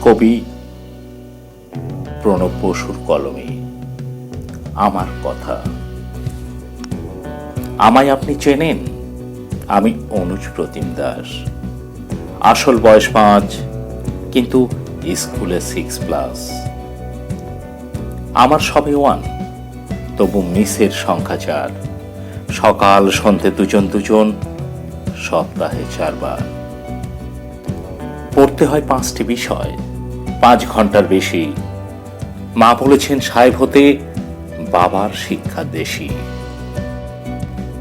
কবি প্রণব বসুর কলমে আমার কথা। আমায় আপনি চেনেন, আমি অনুজ প্রতিম দাস। আসল বয়স 5, কিন্তু স্কুলে 6+। আমার সবে 1, তবু মিসের সংখ্যা 4। সকাল সন্ধ্যে দুজন, সপ্তাহে 4 বার। পড়তে হয় 5টি বিষয়, 5 ঘন্টার বেশি। মা বলেছেন সাহেব হতে, বাবার শিক্ষা দেশি।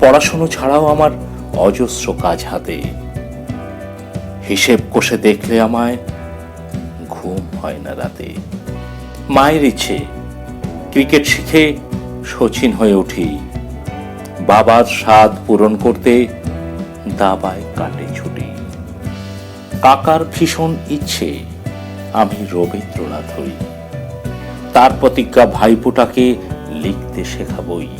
পড়াশুনো ছাড়াও আমার অজস্র কাজ হাতে। হিসেব কষে দেখলে আমায় ঘুম হয় না রাতে। মায়ের ইচ্ছে ক্রিকেট শিখে সচিন হয়ে উঠি। বাবার স্বাদ পূরণ করতে দাবায় কাটে ছুটি। কাকার ভীষণ ইচ্ছে আমি রবীন্দ্রনাথ হই। তার প্রতিজ্ঞা ভাইফোঁটাকে লিখতে শেখাবই।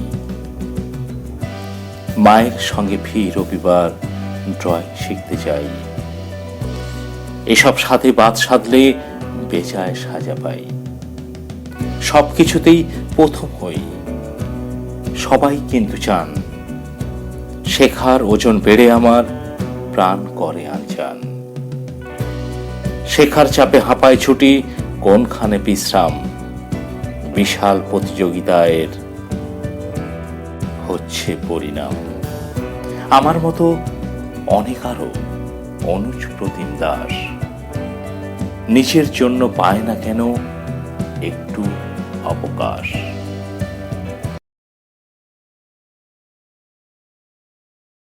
মায়ের সঙ্গে রবিবার ড্রয়িং শিখতে যাই। এসব সাথে বাদ সাধলে বেজায় সাজা পাই। সবকিছুতেই প্রথম হই, সবাই কিন্তু চান। শেখার ওজন বেড়ে আমার প্রাণ করে আনচান। শেখার চাপে হাঁপায় ছুটি, কোনখানে বিশ্রাম। বিশাল প্রতিযোগিতার হচ্ছে পরিণাম। আমার মতো অনেক আরো অনুজ প্রতিম দাস নিজের জন্য পায় না কেন একটু অবকাশ।